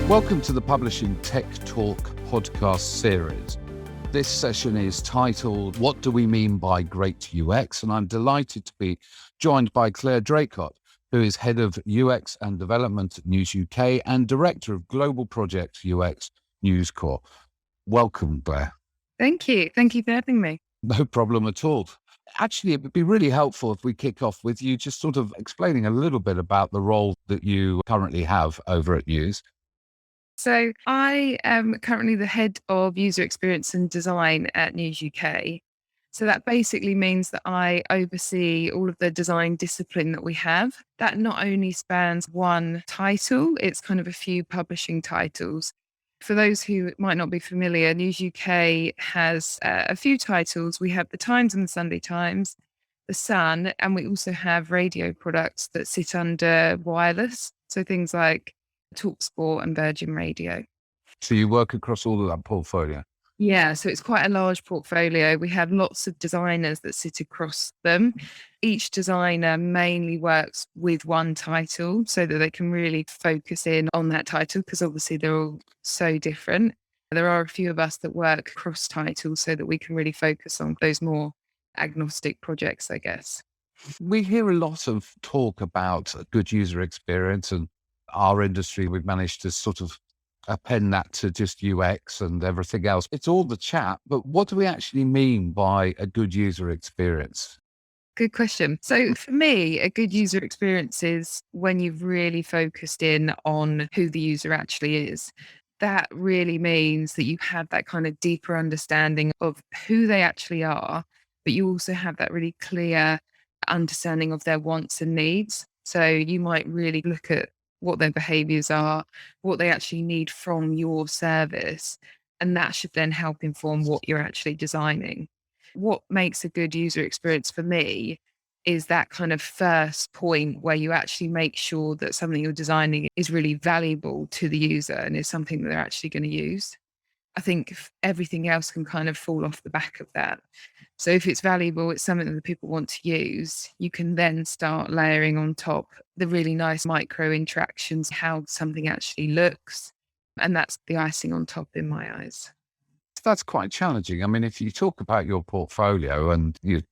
Welcome to the Publishing Tech Talk podcast series. This session is titled, What Do We Mean by Great UX? And I'm delighted to be joined by Claire Dracott, who is Head of UX and Development at News UK and Director of Global Project UX News Corp. Welcome, Claire. Thank you. Thank you for having me. No problem at all. Actually, it would be really helpful if we kick off with you just sort of explaining a little bit about the role that you currently have over at News. So I am currently the Head of User Experience and Design at News UK. So that basically means that I oversee all of the design discipline that we have. That not only spans one title, it's kind of a few publishing titles. For those who might not be familiar, News UK has a few titles. We have the Times and the Sunday Times, the Sun, and we also have radio products that sit under wireless. So things like TalkSport and Virgin Radio. So you work across all of that portfolio? Yeah, so it's quite a large portfolio. We have lots of designers that sit across them. Each designer mainly works with one title so that they can really focus in on that title, because obviously they're all so different. There are a few of us that work cross titles so that we can really focus on those more agnostic projects, I guess. We hear a lot of talk about a good user experience, and our industry, we've managed to sort of append that to just UX and everything else. It's all the chat, but what do we actually mean by a good user experience? Good question. So for me, a good user experience is when you've really focused in on who the user actually is. That really means that you have that kind of deeper understanding of who they actually are, but you also have that really clear understanding of their wants and needs. So you might really look at what their behaviors are, what they actually need from your service. And that should then help inform what you're actually designing. What makes a good user experience for me is that kind of first point where you actually make sure that something you're designing is really valuable to the user and is something that they're actually going to use. I think everything else can kind of fall off the back of that. So if it's valuable, it's something that people want to use, you can then start layering on top the really nice micro interactions, how something actually looks. And that's the icing on top in my eyes. That's quite challenging. I mean, if you talk about your portfolio and you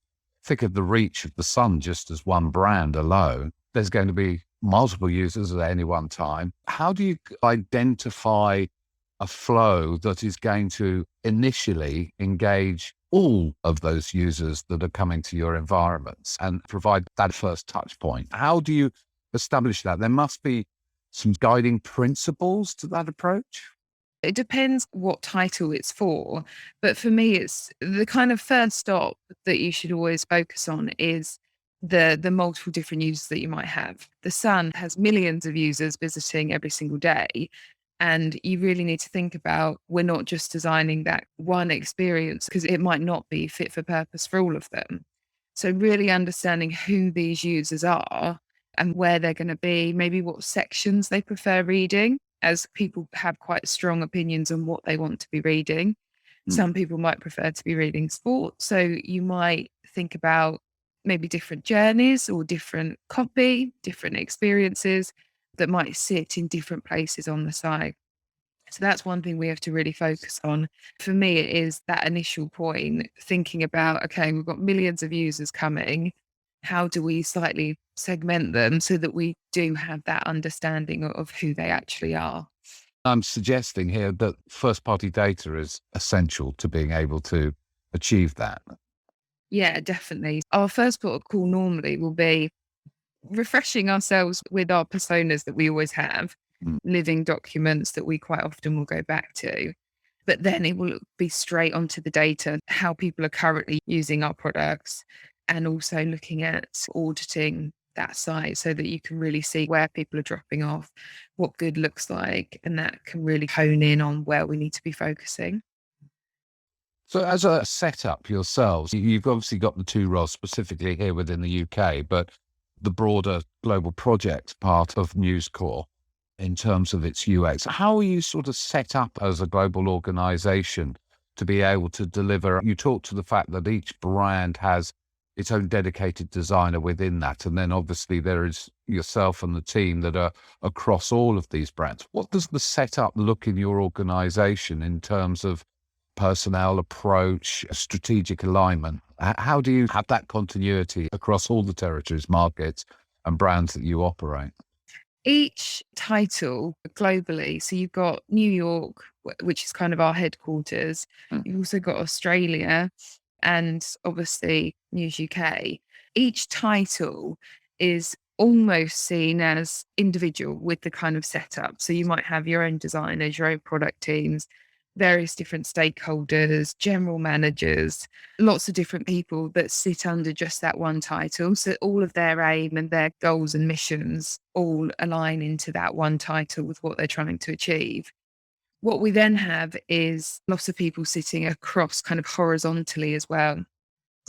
think of the reach of the Sun just as one brand alone, there's going to be multiple users at any one time. How do you identify a flow that is going to initially engage all of those users that are coming to your environments and provide that first touch point? How do you establish that? There must be some guiding principles to that approach. It depends what title it's for. But for me, it's the kind of first stop that you should always focus on is the multiple different users that you might have. The Sun has millions of users visiting every single day. And you really need to think about, we're not just designing that one experience because it might not be fit for purpose for all of them. So really understanding who these users are and where they're going to be, maybe what sections they prefer reading, as people have quite strong opinions on what they want to be reading. Some people might prefer to be reading sport. So you might think about maybe different journeys or different copy, different experiences that might sit in different places on the site. So that's one thing we have to really focus on. For me, it is that initial point, thinking about, okay, we've got millions of users coming. How do we slightly segment them so that we do have that understanding of who they actually are? I'm suggesting here that first-party data is essential to being able to achieve that. Yeah, definitely. Our first port of call normally will be refreshing ourselves with our personas that we always have, living documents that we quite often will go back to. But then it will be straight onto the data, how people are currently using our products, and also looking at auditing that site so that you can really see where people are dropping off, what good looks like, and that can really hone in on where we need to be focusing. So as a setup yourselves, you've obviously got the two roles specifically here within the UK, but the broader global project part of News Corp in terms of its UX. How are you sort of set up as a global organization to be able to deliver? You talked to the fact that each brand has its own dedicated designer within that. And then obviously there is yourself and the team that are across all of these brands. What does the setup look in your organization in terms of personnel, approach, strategic alignment? How do you have that continuity across all the territories, markets, and brands that you operate? Each title globally, so you've got New York, which is kind of our headquarters. You've also got Australia and obviously News UK. Each title is almost seen as individual with the kind of setup. So you might have your own designers, your own product teams, various different stakeholders, general managers, lots of different people that sit under just that one title. So all of their aim and their goals and missions all align into that one title with what they're trying to achieve. What we then have is lots of people sitting across kind of horizontally as well.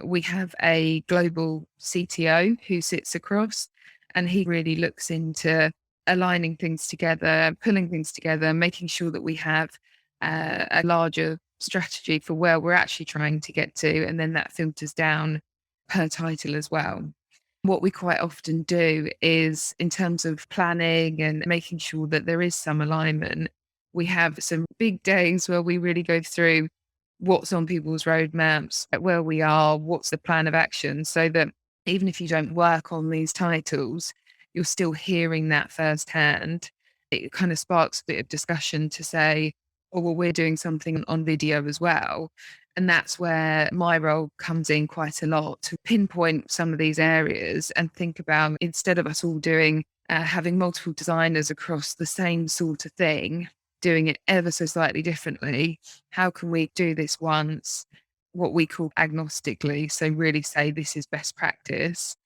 We have a global CTO who sits across, and he really looks into aligning things together, pulling things together, making sure that we have a larger strategy for where we're actually trying to get to. And then that filters down per title as well. What we quite often do is, in terms of planning and making sure that there is some alignment, we have some big days where we really go through what's on people's roadmaps, where we are, what's the plan of action, so that even if you don't work on these titles, you're still hearing that firsthand. It kind of sparks a bit of discussion to say, oh, well, we're doing something on video as well. And that's where my role comes in quite a lot, to pinpoint some of these areas and think about, instead of us all doing, having multiple designers across the same sort of thing, doing it ever so slightly differently, how can we do this once, what we call agnostically? So really say this is best practice,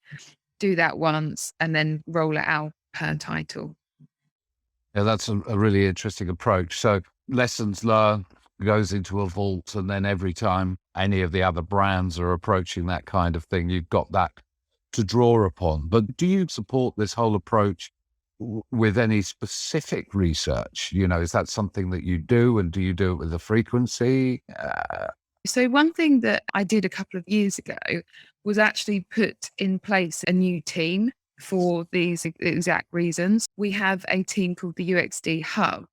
do that once, and then roll it out per title. Yeah, that's a really interesting approach. So lessons learned goes into a vault, and then every time any of the other brands are approaching that kind of thing, you've got that to draw upon. But do you support this whole approach with any specific research? Is that something that you do, and do you do it with a frequency? So one thing that I did a couple of years ago was actually put in place a new team for these exact reasons. We have a team called the UXD Hub.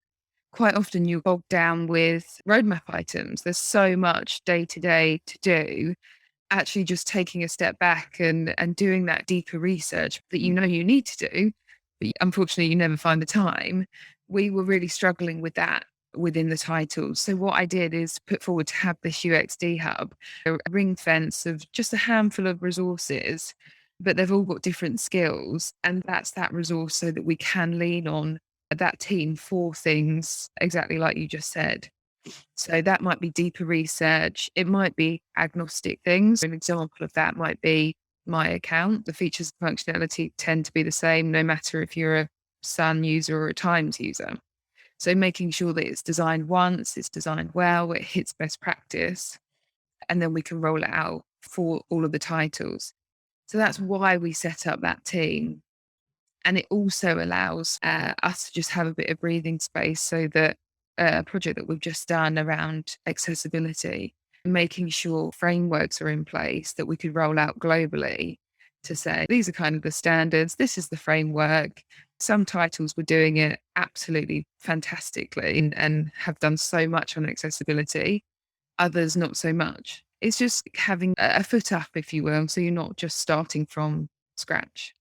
Quite often you're bogged down with roadmap items. There's so much day to day to do. Actually just taking a step back and doing that deeper research that you need to do, but unfortunately you never find the time. We were really struggling with that within the titles. So what I did is put forward to have this UXD hub, a ring fence of just a handful of resources, but they've all got different skills. And that's that resource so that we can lean on that team for things exactly like you just said. So that might be deeper research. It might be agnostic things. An example of that might be my account. The features and functionality tend to be the same, no matter if you're a Sun user or a Times user. So making sure that it's designed once, it's designed well, it hits best practice, and then we can roll it out for all of the titles. So that's why we set up that team. And it also allows us to just have a bit of breathing space, so that a project that we've just done around accessibility, making sure frameworks are in place that we could roll out globally to say, these are kind of the standards, this is the framework. Some titles were doing it absolutely fantastically and have done so much on accessibility, others not so much. It's just having a foot up, if you will, so you're not just starting from scratch.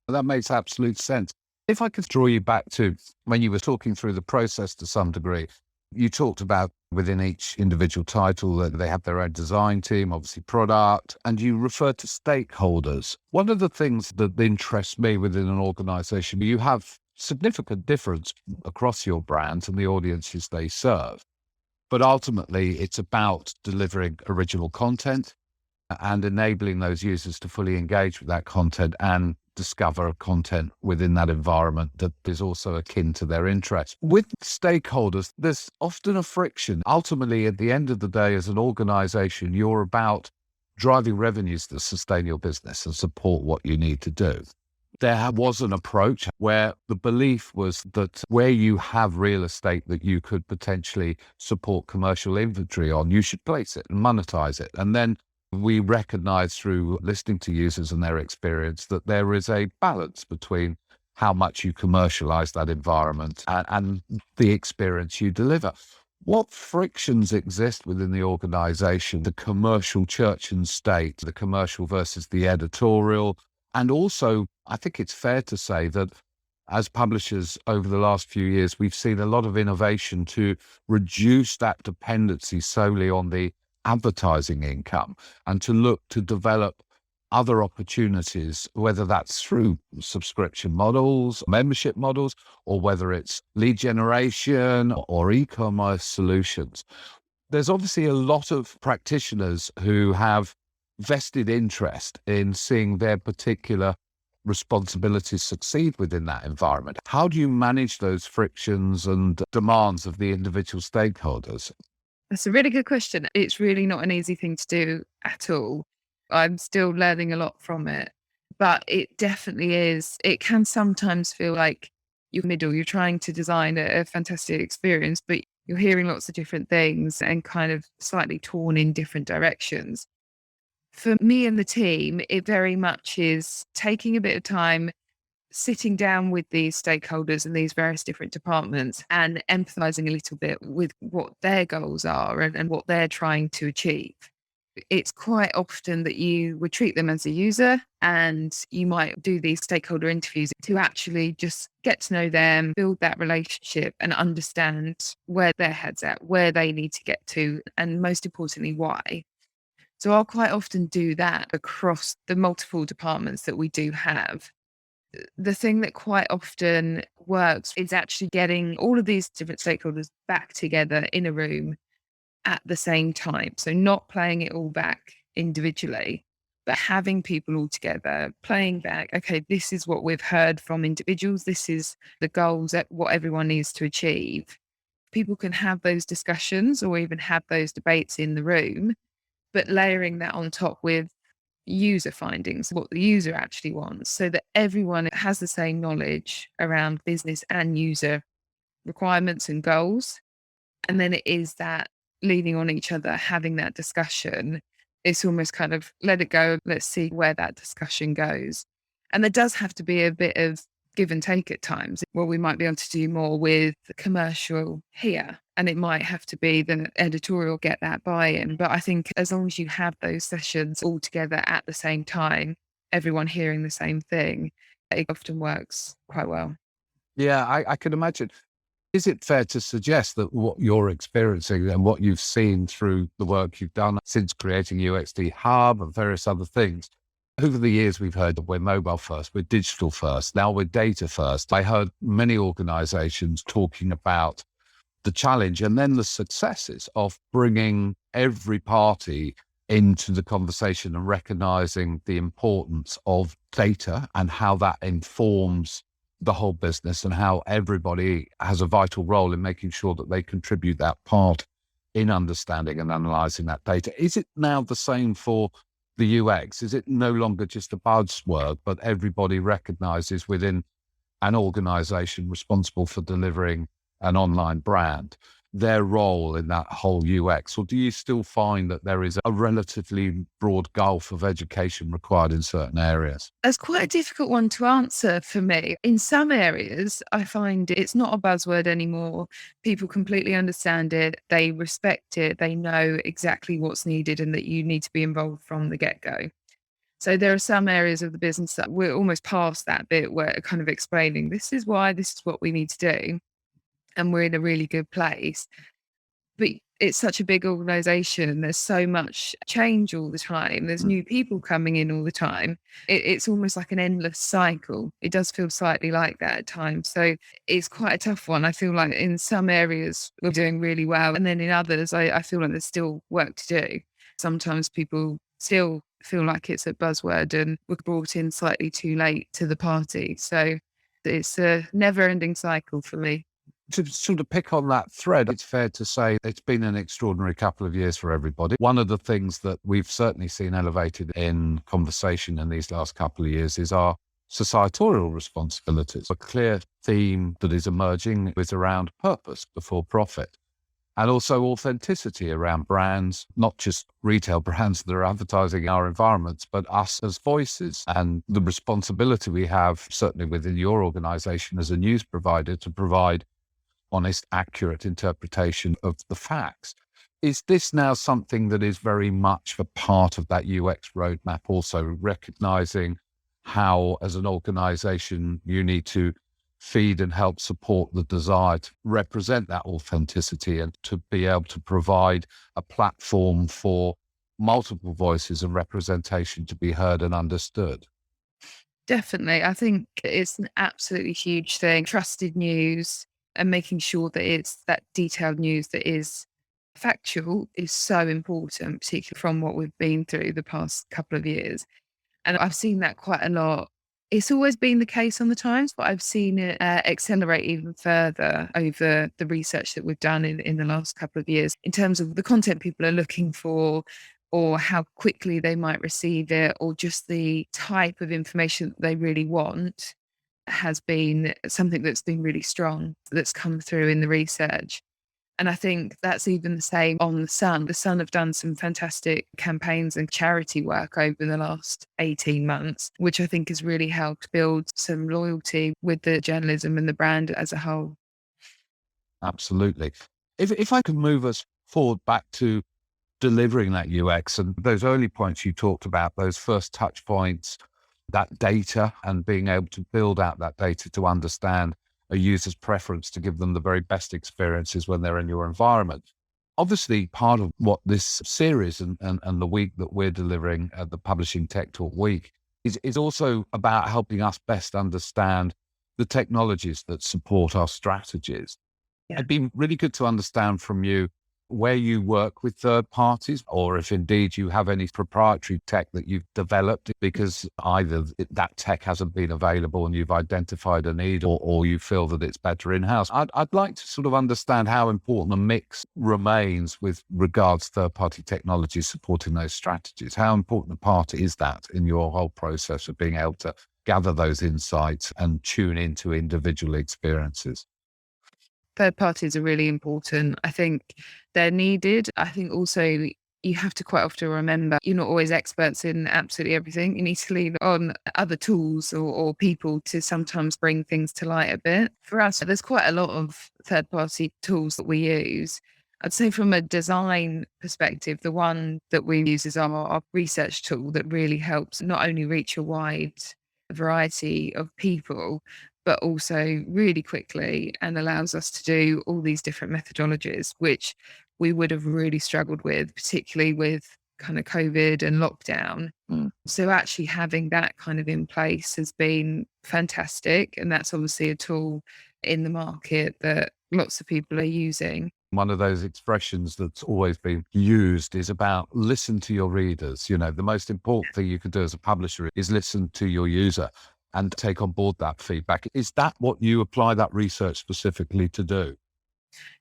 That makes absolute sense. If I could draw you back to when you were talking through the process to some degree, you talked about within each individual title that they have their own design team, obviously product, and you referred to stakeholders. One of the things that interests me within an organization, you have significant difference across your brands and the audiences they serve. But ultimately, it's about delivering original content and enabling those users to fully engage with that content and discover content within that environment that is also akin to their interests. With stakeholders, there's often a friction. Ultimately, at the end of the day, as an organization, you're about driving revenues that sustain your business and support what you need to do. There was an approach where the belief was that where you have real estate that you could potentially support commercial inventory on, you should place it and monetize it. And then We recognize through listening to users and their experience that there is a balance between how much you commercialize that environment and the experience you deliver. What frictions exist within the organization, the commercial church and state, the commercial versus the editorial? And also, I think it's fair to say that as publishers over the last few years, we've seen a lot of innovation to reduce that dependency solely on the advertising income and to look to develop other opportunities, whether that's through subscription models, membership models, or whether it's lead generation or e-commerce solutions. There's obviously a lot of practitioners who have vested interest in seeing their particular responsibilities succeed within that environment. How do you manage those frictions and demands of the individual stakeholders? That's a really good question. It's really not an easy thing to do at all. I'm still learning a lot from it, but it definitely is. It can sometimes feel like you're trying to design a fantastic experience, but you're hearing lots of different things and kind of slightly torn in different directions. For me and the team, it very much is taking a bit of time, sitting down with these stakeholders and these various different departments and empathizing a little bit with what their goals are and what they're trying to achieve. It's quite often that you would treat them as a user and you might do these stakeholder interviews to actually just get to know them, build that relationship and understand where their head's at, where they need to get to, and most importantly, why. So I'll quite often do that across the multiple departments that we do have. The thing that quite often works is actually getting all of these different stakeholders back together in a room at the same time. So not playing it all back individually, but having people all together, playing back, okay, this is what we've heard from individuals. This is the goals that what everyone needs to achieve. People can have those discussions or even have those debates in the room, but layering that on top with user findings, what the user actually wants, so that everyone has the same knowledge around business and user requirements and goals. And then it is that leaning on each other, having that discussion. It's almost kind of let it go. Let's see where that discussion goes. And there does have to be a bit of give and take at times. Well, we might be able to do more with the commercial here, and it might have to be the editorial get that buy-in. But I think as long as you have those sessions all together at the same time, everyone hearing the same thing, it often works quite well. Yeah, I can imagine. Is it fair to suggest that what you're experiencing and what you've seen through the work you've done since creating UXD Hub and various other things, over the years we've heard that we're mobile first, we're digital first, now we're data first. I heard many organizations talking about the challenge and then the successes of bringing every party into the conversation and recognizing the importance of data and how that informs the whole business and how everybody has a vital role in making sure that they contribute that part in understanding and analyzing that data. Is it now the same for the UX? Is it no longer just a buzzword, but everybody recognizes within an organization responsible for delivering an online brand, their role in that whole UX? Or do you still find that there is a relatively broad gulf of education required in certain areas? That's quite a difficult one to answer for me. In some areas, I find it's not a buzzword anymore. People completely understand it. They respect it. They know exactly what's needed and that you need to be involved from the get-go. So there are some areas of the business that we're almost past that bit where kind of explaining this is why, this is what we need to do. And we're in a really good place. But it's such a big organization and there's so much change all the time. There's new people coming in all the time. It's almost like an endless cycle. It does feel slightly like that at times. So it's quite a tough one. I feel like in some areas we're doing really well. And then in others, I feel like there's still work to do. Sometimes people still feel like it's a buzzword and we're brought in slightly too late to the party. So it's a never ending cycle for me. To sort of pick on that thread, it's fair to say it's been an extraordinary couple of years for everybody. One of the things that we've certainly seen elevated in conversation in these last couple of years is our societal responsibilities. A clear theme that is emerging is around purpose before profit. and also authenticity around brands, not just retail brands that are advertising our environments, but us as voices, and the responsibility we have, certainly within your organization as a news provider, to provide honest, accurate interpretation of the facts. Is this now something that is very much a part of that UX roadmap, also recognizing how, as an organization, you need to feed and help support the desire to represent that authenticity and to be able to provide a platform for multiple voices and representation to be heard and understood? Definitely. I think it's an absolutely huge thing. Trusted news and making sure that it's that detailed news that is factual is so important, particularly from what we've been through the past couple of years. And I've seen that quite a lot. It's always been the case on the Times, but I've seen it accelerate even further over the research that we've done in the last couple of years in terms of the content people are looking for, or how quickly they might receive it, or just the type of information that they really want has been something that's been really strong that's come through in the research. And I think that's even the same on The Sun. The Sun have done some fantastic campaigns and charity work over the last 18 months, which I think has really helped build some loyalty with the journalism and the brand as a whole. Absolutely. If I could move us forward back to delivering that UX and those early points you talked about, those first touch points, that data, and being able to build out that data to understand a user's preference to give them the very best experiences when they're in your environment. Obviously, part of what this series and the week that we're delivering at the Publishing Tech Talk Week is also about helping us best understand the technologies that support our strategies. Yeah. It'd be really good to understand from you where you work with third parties, or if indeed you have any proprietary tech that you've developed because either that tech hasn't been available and you've identified a need, or you feel that it's better in-house. I'd like to sort of understand how important the mix remains with regards to third-party technology supporting those strategies. How important a part is that in your whole process of being able to gather those insights and tune into individual experiences? Third parties are really important. I think they're needed. I think also you have to quite often remember you're not always experts in absolutely everything. You need to lean on other tools or people to sometimes bring things to light a bit. For us, there's quite a lot of third party tools that we use. I'd say from a design perspective, the one that we use is our research tool that really helps not only reach a wide variety of people, but also really quickly, and allows us to do all these different methodologies, which we would have really struggled with, particularly with kind of COVID and lockdown. So actually having that kind of in place has been fantastic. And that's obviously a tool in the market that lots of people are using. One of those expressions that's always been used is about listen to your readers. You know, the most important thing you can do as a publisher is listen to your user and take on board that feedback. Is that what you apply that research specifically to do?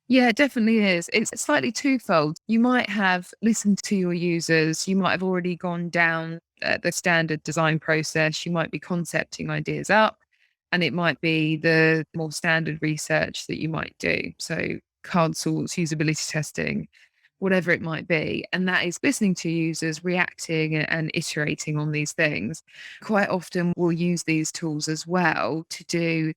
Yeah, it definitely is. It's slightly twofold. You might have listened to your users. You might have already gone down the standard design process. You might be concepting ideas up, and it might be the more standard research that you might do. So card sorts, usability testing, whatever it might be. And that is listening to users, reacting and iterating on these things. Quite often we'll use these tools as well to do,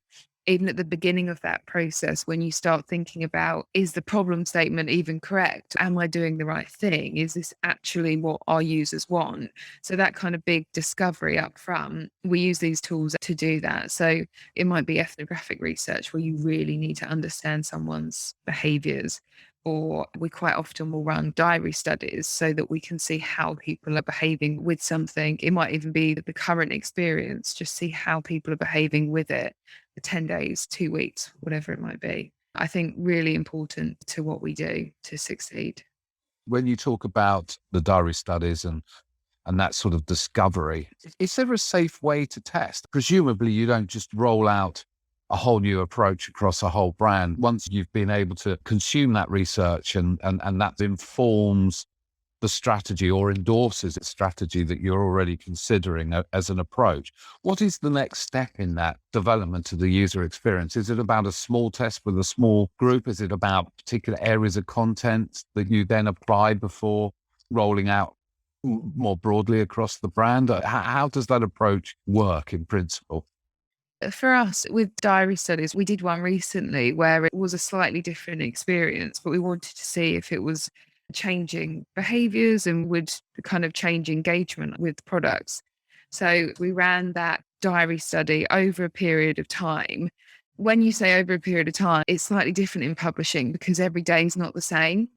even at the beginning of that process, when you start thinking about, is the problem statement even correct? Am I doing the right thing? Is this actually what our users want? So that kind of big discovery up front, we use these tools to do that. So it might be ethnographic research where you really need to understand someone's behaviors, or we quite often will run diary studies so that we can see how people are behaving with something. It might even be the current experience, just see how people are behaving with it for 10 days, 2 weeks, whatever it might be. I think really important to what we do to succeed. When you talk about the diary studies and that sort of discovery, is there a safe way to test? Presumably you don't just roll out a whole new approach across a whole brand once you've been able to consume that research and that informs the strategy or endorses a strategy that you're already considering as an approach. What is the next step in that development of the user experience? Is it about a small test with a small group? Is it about particular areas of content that you then apply before rolling out more broadly across the brand? How does that approach work in principle? For us, with diary studies, we did one recently where it was a slightly different experience, but we wanted to see if it was changing behaviors and would kind of change engagement with products. So we ran that diary study over a period of time. When you say over a period of time, it's slightly different in publishing because every day is not the same.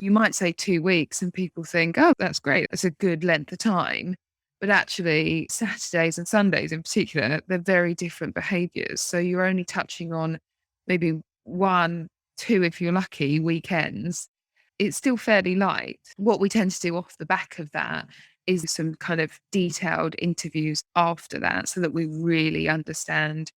You might say 2 weeks and people think, oh, that's great. That's a good length of time. But actually, Saturdays and Sundays in particular, they're very different behaviors. So you're only touching on maybe one, two, if you're lucky, weekends. It's still fairly light. What we tend to do off the back of that is some kind of detailed interviews after that so that we really understand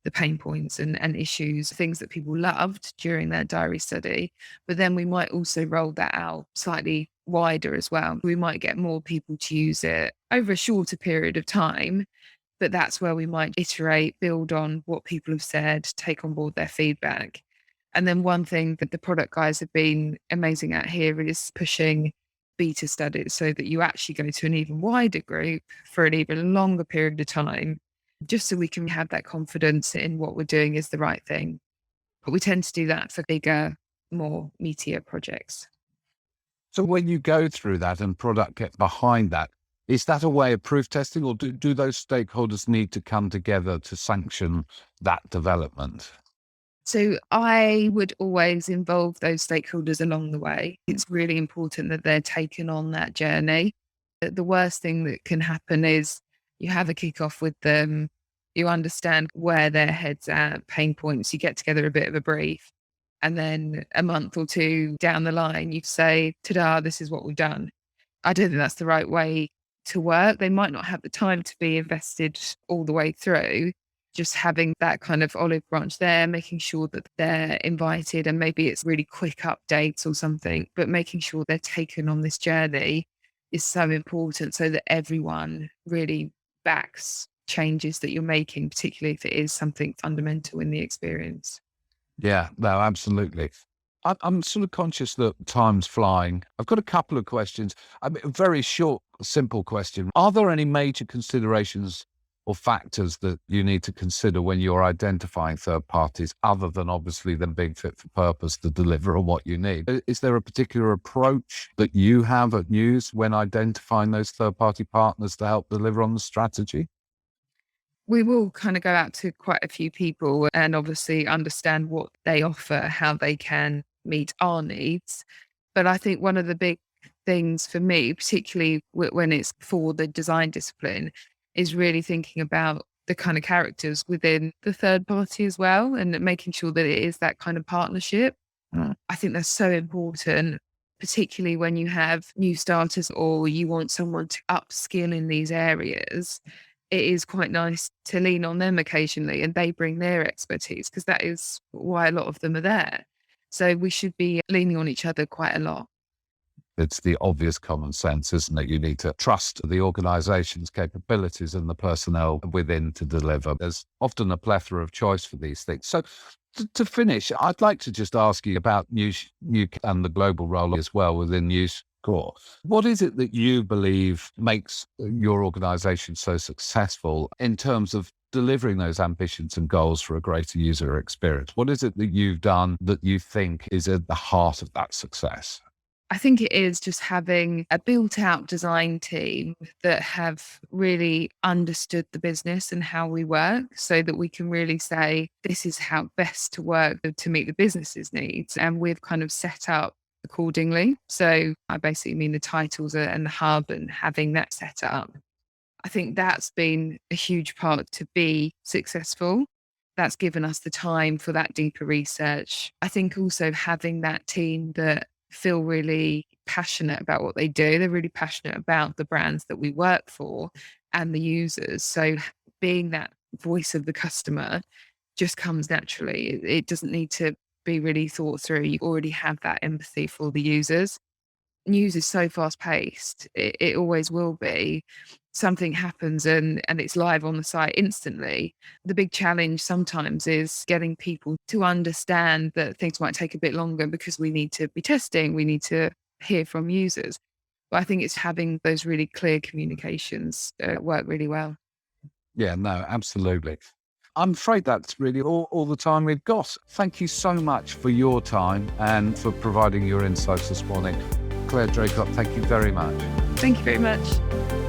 the pain points and issues, things that people loved during their diary study. But then we might also roll that out slightly wider as well. We might get more people to use it over a shorter period of time, but that's where we might iterate, build on what people have said, take on board their feedback. And then one thing that the product guys have been amazing at here is pushing beta studies so that you actually go to an even wider group for an even longer period of time, just so we can have that confidence in what we're doing is the right thing. But we tend to do that for bigger, more meatier projects. So when you go through that and product get behind that, is that a way of proof testing, or do those stakeholders need to come together to sanction that development? So I would always involve those stakeholders along the way. It's really important that they're taken on that journey. The worst thing that can happen is you have a kickoff with them, you understand where their head's at, pain points, you get together a bit of a brief. And then a month or two down the line, you say, ta-da, this is what we've done. I don't think that's the right way to work. They might not have the time to be invested all the way through. Just having that kind of olive branch there, making sure that they're invited, and maybe it's really quick updates or something, but making sure they're taken on this journey is so important so that everyone really backs changes that you're making, particularly if it is something fundamental in the experience. Yeah, no, absolutely. I'm sort of conscious that time's flying. I've got a couple of questions. I mean, a very short, simple question. Are there any major considerations or factors that you need to consider when you're identifying third parties, other than obviously them being fit for purpose to deliver on what you need? Is there a particular approach that you have at News when identifying those third party partners to help deliver on the strategy? We will kind of go out to quite a few people and obviously understand what they offer, how they can meet our needs. But I think one of the big things for me, particularly when it's for the design discipline, is really thinking about the kind of characters within the third party as well, and making sure that it is that kind of partnership. I think that's so important, particularly when you have new starters or you want someone to upskill in these areas. It is quite nice to lean on them occasionally and they bring their expertise, because that is why a lot of them are there. So we should be leaning on each other quite a lot. It's the obvious common sense, isn't it? You need to trust the organization's capabilities and the personnel within to deliver. There's often a plethora of choice for these things. So to finish, I'd like to just ask you about News UK and the global role as well within News Corp. What is it that you believe makes your organization so successful in terms of delivering those ambitions and goals for a greater user experience? What is it that you've done that you think is at the heart of that success? I think it is just having a built out design team that have really understood the business and how we work, so that we can really say, this is how best to work to meet the business's needs. And we've kind of set up accordingly. So I basically mean the titles and the hub and having that set up. I think that's been a huge part to be successful. That's given us the time for that deeper research. I think also having that team that feel really passionate about what they do. They're really passionate about the brands that we work for and the users. So being that voice of the customer just comes naturally. It doesn't need to be really thought through. You already have that empathy for the users. news is so fast paced. It always will be. Something happens and it's live on the site instantly. The big challenge sometimes is getting people to understand that things might take a bit longer because we need to be testing, we need to hear from users. But I think it's having those really clear communications work really well. Yeah, no, absolutely. I'm afraid that's really all the time we've got. Thank you so much for your time and for providing your insights this morning. Claire Dracott, thank you very much. Thank you very much.